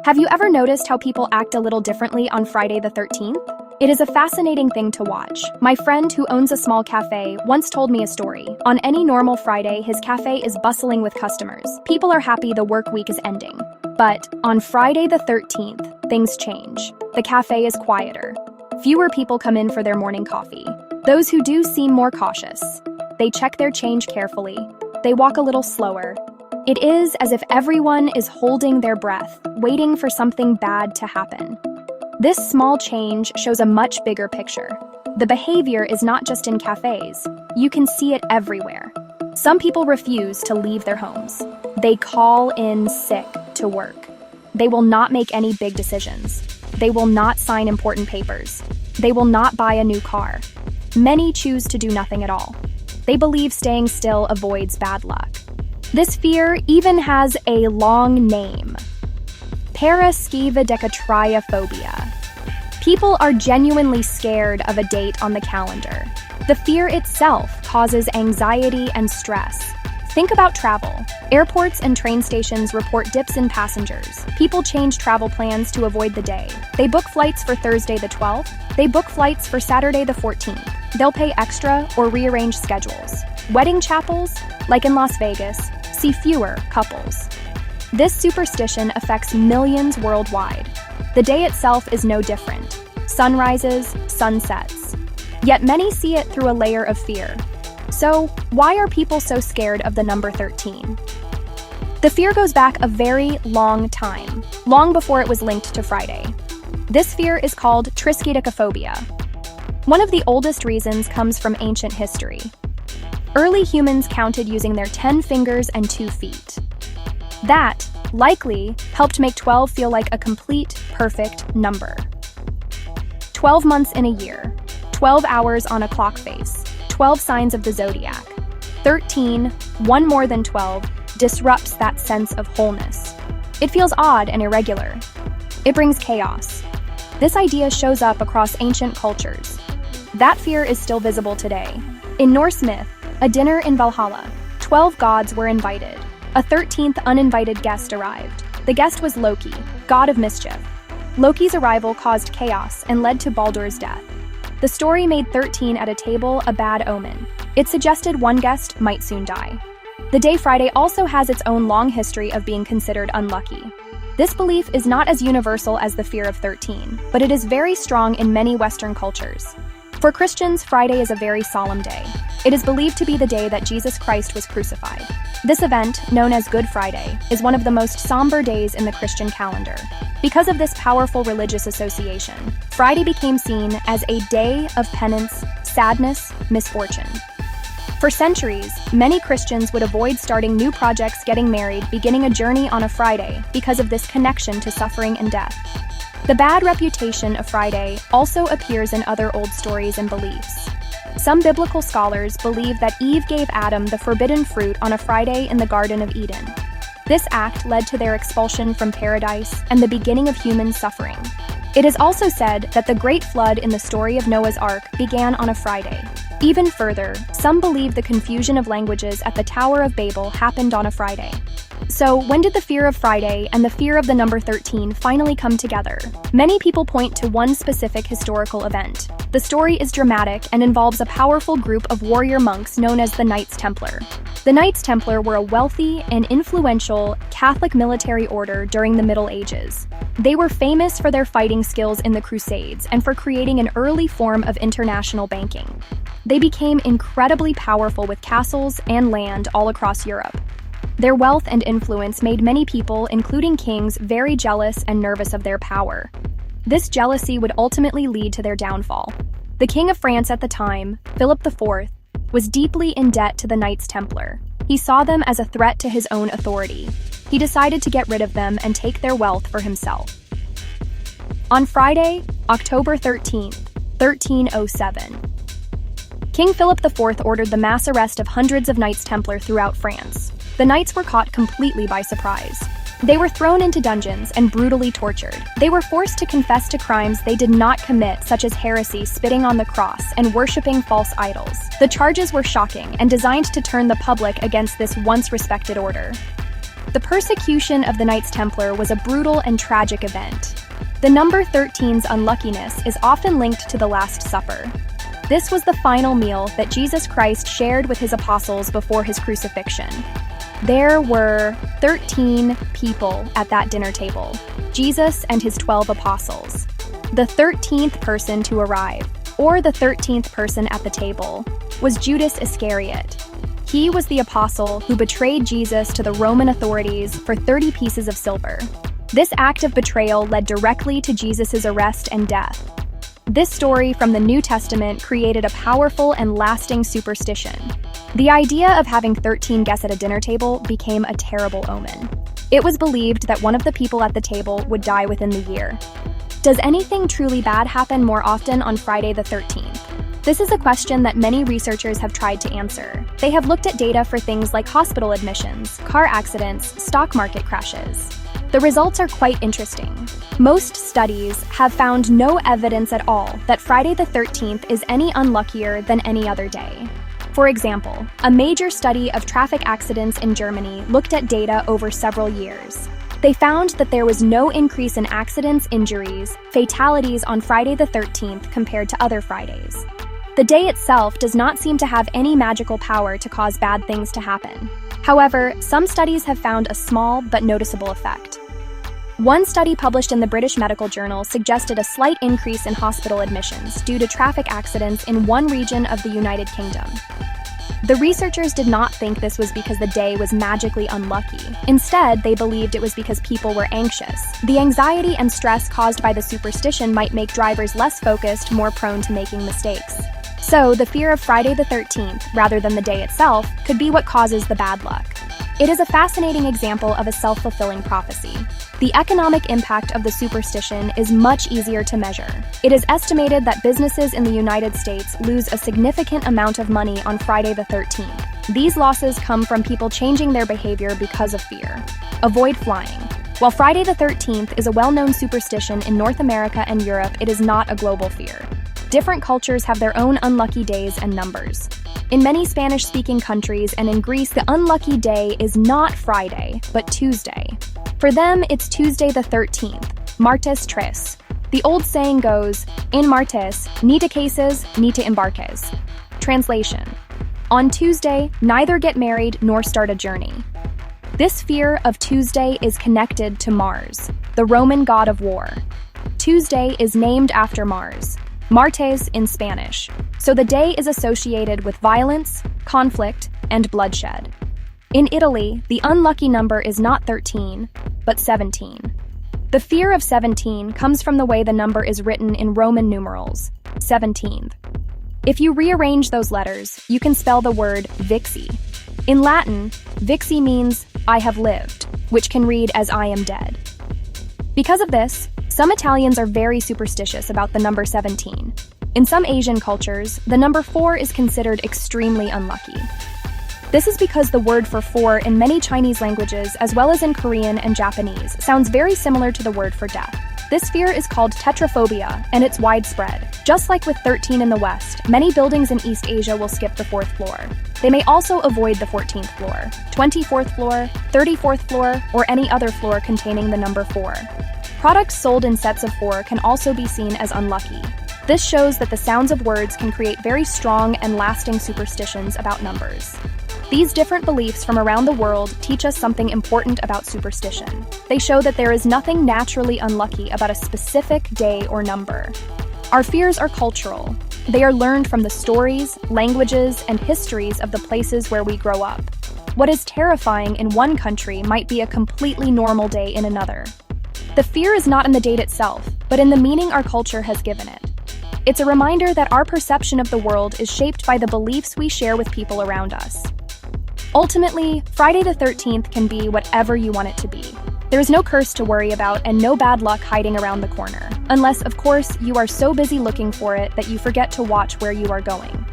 Have you ever noticed how people act a little differently on Friday the 13th? It is a fascinating thing to watch. My friend who owns a small cafe once told me a story. On any normal Friday, his cafe is bustling with customers. People are happy the work week is ending. But on Friday the 13th, things change. The cafe is quieter. Fewer people come in for their morning coffee. Those who do seem more cautious. They check their change carefully. They walk a little slower. It is as if everyone is holding their breath, waiting for something bad to happen. This small change shows a much bigger picture. The behavior is not just in cafes. You can see it everywhere. Some people refuse to leave their homes. They call in sick to work. They will not make any big decisions. They will not sign important papers. They will not buy a new car. Many choose to do nothing at all. They believe staying still avoids bad luck. This fear even has a long name: paraskivadecatriophobia. People are genuinely scared of a date on the calendar. The fear itself causes anxiety and stress. Think about travel. Airports and train stations report dips in passengers. People change travel plans to avoid the day. They book flights for Thursday the 12th. They book flights for Saturday the 14th. They'll pay extra or rearrange schedules. Wedding chapels, like in Las Vegas, see fewer couples. This superstition affects millions worldwide. The day itself is no different. Sunrises, sunsets. Yet many see it through a layer of fear. So, why are people so scared of the number 13? The fear goes back a very long time, long before it was linked to Friday. This fear is called triskaidekaphobia. One of the oldest reasons comes from ancient history. Early humans counted using their 10 fingers and 2 feet. That, likely, helped make 12 feel like a complete, perfect number. 12 months in a year, 12 hours on a clock face, 12 signs of the zodiac. 13, one more than 12, disrupts that sense of wholeness. It feels odd and irregular. It brings chaos. This idea shows up across ancient cultures. That fear is still visible today. In Norse myth, a dinner in Valhalla, 12 gods were invited. A 13th uninvited guest arrived. The guest was Loki, god of mischief. Loki's arrival caused chaos and led to Baldur's death. The story made 13 at a table a bad omen. It suggested one guest might soon die. The day Friday also has its own long history of being considered unlucky. This belief is not as universal as the fear of 13, but it is very strong in many Western cultures. For Christians, Friday is a very solemn day. It is believed to be the day that Jesus Christ was crucified. This event, known as Good Friday, is one of the most somber days in the Christian calendar. Because of this powerful religious association, Friday became seen as a day of penance, sadness, misfortune. For centuries, many Christians would avoid starting new projects, getting married, beginning a journey on a Friday because of this connection to suffering and death. The bad reputation of Friday also appears in other old stories and beliefs. Some biblical scholars believe that Eve gave Adam the forbidden fruit on a Friday in the Garden of Eden. This act led to their expulsion from paradise and the beginning of human suffering. It is also said that the Great Flood in the story of Noah's Ark began on a Friday. Even further, some believe the confusion of languages at the Tower of Babel happened on a Friday. So, when did the fear of Friday and the fear of the number 13 finally come together? Many people point to one specific historical event. The story is dramatic and involves a powerful group of warrior monks known as the Knights Templar. The Knights Templar were a wealthy and influential Catholic military order during the Middle Ages. They were famous for their fighting skills in the Crusades and for creating an early form of international banking. They became incredibly powerful with castles and land all across Europe. Their wealth and influence made many people, including kings, very jealous and nervous of their power. This jealousy would ultimately lead to their downfall. The King of France at the time, Philip IV, was deeply in debt to the Knights Templar. He saw them as a threat to his own authority. He decided to get rid of them and take their wealth for himself. On Friday, October 13th, 1307, King Philip IV ordered the mass arrest of hundreds of Knights Templar throughout France. The knights were caught completely by surprise. They were thrown into dungeons and brutally tortured. They were forced to confess to crimes they did not commit, such as heresy, spitting on the cross, and worshipping false idols. The charges were shocking and designed to turn the public against this once respected order. The persecution of the Knights Templar was a brutal and tragic event. The number 13's unluckiness is often linked to the Last Supper. This was the final meal that Jesus Christ shared with his apostles before his crucifixion. There were 13 people at that dinner table, Jesus and his 12 apostles. The 13th person to arrive, or the 13th person at the table, was Judas Iscariot. He was the apostle who betrayed Jesus to the Roman authorities for 30 pieces of silver. This act of betrayal led directly to Jesus' arrest and death. This story from the New Testament created a powerful and lasting superstition. The idea of having 13 guests at a dinner table became a terrible omen. It was believed that one of the people at the table would die within the year. Does anything truly bad happen more often on Friday the 13th? This is a question that many researchers have tried to answer. They have looked at data for things like hospital admissions, car accidents, stock market crashes. The results are quite interesting. Most studies have found no evidence at all that Friday the 13th is any unluckier than any other day. For example, a major study of traffic accidents in Germany looked at data over several years. They found that there was no increase in accidents, injuries, fatalities on Friday the 13th compared to other Fridays. The day itself does not seem to have any magical power to cause bad things to happen. However, some studies have found a small but noticeable effect. One study published in the British Medical Journal suggested a slight increase in hospital admissions due to traffic accidents in one region of the United Kingdom. The researchers did not think this was because the day was magically unlucky. Instead, they believed it was because people were anxious. The anxiety and stress caused by the superstition might make drivers less focused, more prone to making mistakes. So, the fear of Friday the 13th, rather than the day itself, could be what causes the bad luck. It is a fascinating example of a self-fulfilling prophecy. The economic impact of the superstition is much easier to measure. It is estimated that businesses in the United States lose a significant amount of money on Friday the 13th. These losses come from people changing their behavior because of fear. Avoid flying. While Friday the 13th is a well-known superstition in North America and Europe, it is not a global fear. Different cultures have their own unlucky days and numbers. In many Spanish-speaking countries and in Greece, the unlucky day is not Friday, but Tuesday. For them, it's Tuesday the 13th, martes tres. The old saying goes, in martes, ni te cases, ni te embarques. Translation: on Tuesday, neither get married nor start a journey. This fear of Tuesday is connected to Mars, the Roman god of war. Tuesday is named after Mars, Martes in Spanish, so the day is associated with violence, conflict, and bloodshed. In Italy, the unlucky number is not 13, but 17. The fear of 17 comes from the way the number is written in Roman numerals, 17th. If you rearrange those letters, you can spell the word vixi. In Latin, vixi means I have lived, which can read as I am dead. Because of this, some Italians are very superstitious about the number 17. In some Asian cultures, the number 4 is considered extremely unlucky. This is because the word for 4 in many Chinese languages, as well as in Korean and Japanese, sounds very similar to the word for death. This fear is called tetraphobia, and it's widespread. Just like with 13 in the West, many buildings in East Asia will skip the 4th floor. They may also avoid the 14th floor, 24th floor, 34th floor, or any other floor containing the number 4. Products sold in sets of 4 can also be seen as unlucky. This shows that the sounds of words can create very strong and lasting superstitions about numbers. These different beliefs from around the world teach us something important about superstition. They show that there is nothing naturally unlucky about a specific day or number. Our fears are cultural. They are learned from the stories, languages, and histories of the places where we grow up. What is terrifying in one country might be a completely normal day in another. The fear is not in the date itself, but in the meaning our culture has given it. It's a reminder that our perception of the world is shaped by the beliefs we share with people around us. Ultimately, Friday the 13th can be whatever you want it to be. There is no curse to worry about and no bad luck hiding around the corner. Unless, of course, you are so busy looking for it that you forget to watch where you are going.